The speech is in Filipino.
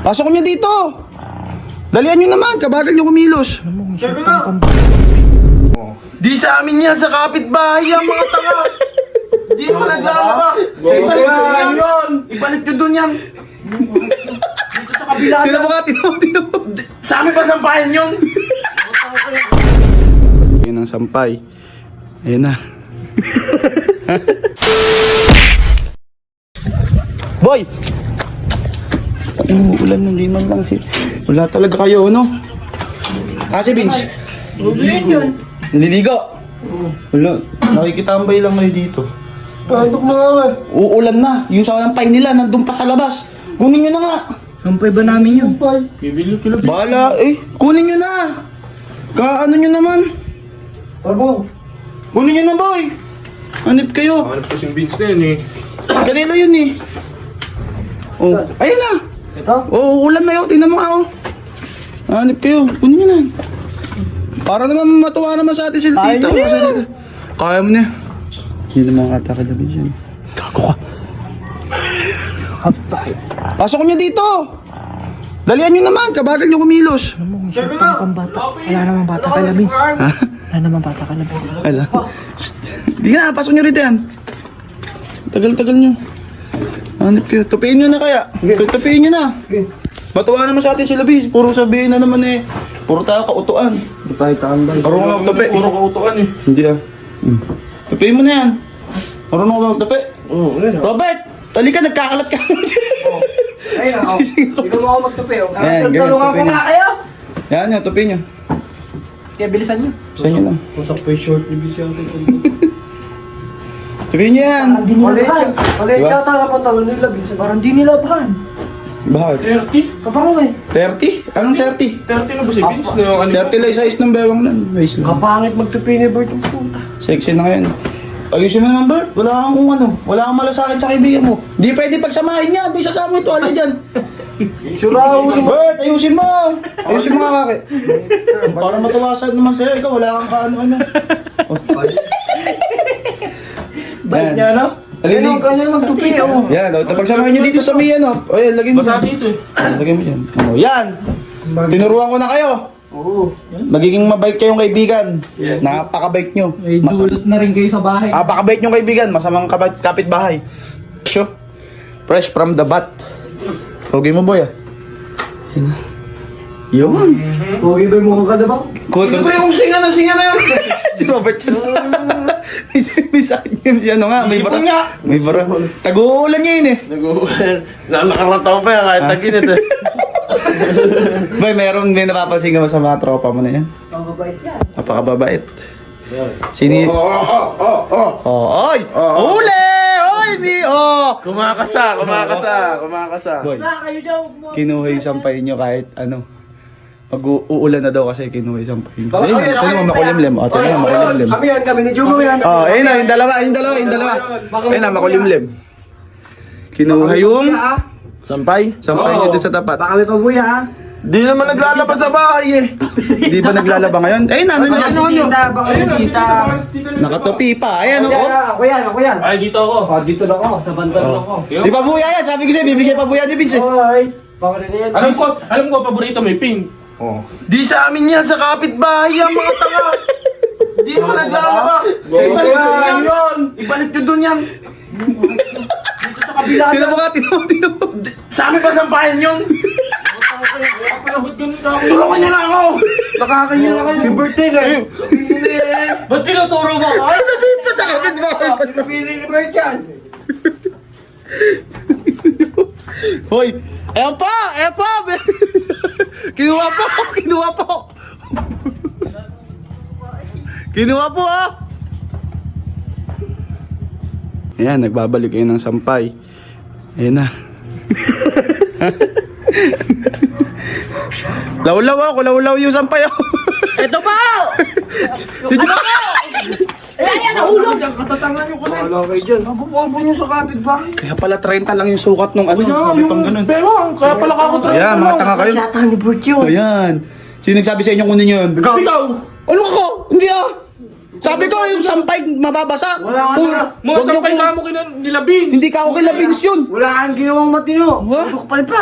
Pasok nyo dito! Dalian nyo naman, kabagal nyo kumilos. Teka lang. Di sa amin yan, sa kapitbahay ang mga tanga. Di naman naglalaba. Ibalik nyo yan. Ibalik nyo dun yan. Dito sa kabila. Tino mo. Sa amin pa sampahin yun. Yan ang sampay. Ayan na. Boy! Ulan na, hindi man lang si... Wala talaga kayo, ano? Si Vince. Yun. Naliligo? Wala. Nakikitambay lang kayo dito. Tantok na nga. Uulan na. Yung sampay nila, nandun pa sa labas. Kunin nyo na nga. Sampay ba namin yun? Bahala. Kunin nyo na. Kaano nyo naman? Ano? Kunin nyo na, boy. Hanip kayo. Hanap kasing Vince na yun eh. Kanila yun eh. Oh, ayun na. Ito? Oo, ulan na yun. Tingnan mo nga, oh. Hanip kayo. Kunin nyo na. Para naman matuwa naman sa atin sila dito. Kaya mo na. Hindi naman kataka na dyan. Gago ka. Pasok nyo dito. Dalian nyo naman. Kabagal nyo kumilos. Teka lang. Wala namang bata ka labis. Ha? Wala namang bata ka labis. Ala. Di nga, pasok nyo rito yan. Tagal-tagal nyo. Hanip kayo. Tupiin nyo na kaya. Tupiin nyo na. Matuwa naman sa atin sila, bis. Puro sabihin na naman eh. Puro tayo kautuan. Hindi tayo tambay. Marunong ka magtapi. Puro kautukan eh. Hindi ah. Tupiin mo na yan. Marunong ka magtapi. Oo, yun. Robert! Tali ka, nagkakalat ka. Ayun na, oh. Hindi mo ako magtupi, oh. Ayan, ganyan, Tulungan ko tupi nga niya. kayo. Yan yan, tupiin nyo. Kaya bilisan nyo. Sa inyo lang. Pusak pa yung short ni Bisyan. Tupiin nyo yan. Hindi nila bahan. Ulit Diba? yata na pantalon nila, Bisyan. Parang di nila bahan. Bakit? 30? Kapango eh. 30? Anong 30? 30 na ba si Vince? Na yung 30 lang size ng bewang lang. Waist lang. Kapangit magtupi ni Bert yung puta. Sexy na ngayon. Ayusin mo naman, Bert. Wala kang kung ano. Wala kang malasakit sa kaibigan mo. Di pwede pagsamahin niya. Di sasama ito. Alay dyan. Suraw ni Bert, ayusin mo. Ayusin mo nga, kaki. Para matawasan naman sa'yo. Ikaw, wala kang kaano-ano. Bait niya, no? Ayun, kanya magtupi, oh. Yan, o. Pagsamahin nyo dito sa may ano. O, yan, lagay mo Basa dyan. dito eh. Lagay mo dyan. O, yan. Tinuruan ko na kayo. Oo. Magiging mabait kayong kaibigan. Yes. Napakabait nyo. May dulot na rin kayo sa bahay. Napakabait nyong kaibigan. Masamang kapitbahay. Sure. Fresh from the bat. Pogi mo, boy, ah. Yun. Pogi ba yung mukhang ka na ba? Cool. Ano ba yung singa na yan? Si Robert yun. May sakit yun. Si ano nga, may bara. May bara. Tag-uulan niya yun eh. Nag-uulan. Nakarang taon pa yan kahit taginit eh. Boy, may napapansin ka ba sa mga tropa mo na yan? Mababait yan. Napakababait. Sini... Oy! Uli! Oy! Kumakasa. Boy, Wala kayo daw. kinuha yung sampay nyo kahit ano. Pag-uulan na daw kasi kinuha yung sampay nyo. Bakit? Ayun, sino mo makulimlim? O, ito na, makulimlim. Kami ni Jugo yan. Ayun na, yung dalawa. Ayun na, makulimlim. Kinuha yung sampay nyo dun sa tapat. Baka may pabuya, ha? Di naman naglalabas sa bahay eh. Di ba naglalaba ngayon? Ayun na, ano Baka si Tita, baka si Tita. nakatupi pa. Ayan, Ako o. yan, ako yan. Ay, dito ako. Dito lang ako, sa pantalon ako. Di pa buya yan. Sabi ko sa'yo, bibigyan pa buya ni Vince. Oy, baka rin yan. Alam ko, paborito may pink. Di sa amin yan, sa kapitbahay ang mga tanga. Di naman naglalaba. Ibalik nyo yan. Ibalik nyo dun yan. Dito sa kabila. Tinan mo. Sa amin pa sampahin yun. Tulungan nyo na ako. Nakakahiya na kayo. Si Bertin eh. Ba't pinuturo mo ako? Ay, Pa sa kapitbahay. Pinipili ni Bert yan. Hoy, ayan pa. Kinuha po, ah. Ayan, nagbabalik kayo ng sampay. Ayan na. Lawlaw yung sampay ako. Ito pa! Ayan, nahulog. Katatangan nyo kasi. Wala kayo dyan. Mabububo nyo sa kapitbahay. Kaya pala 30 lang yung sukat nung ano. Sabi pang ganun. Bewang, kaya pala ako tayo. Ayan, mga tanga kayo. Masyata ni Bert yun. Ayan. Sino nagsabi sa inyo kunin yun? Ikaw! Ano ako? Hindi ah. Sabi ko, yung sampay mababasa. Wala ka na. Mga Huwag niyo sampay kung- ka mo nila Vince. Hindi ka ako kila Vince yun. Wala kang ginawang matino. Ha? Ano ka palpa?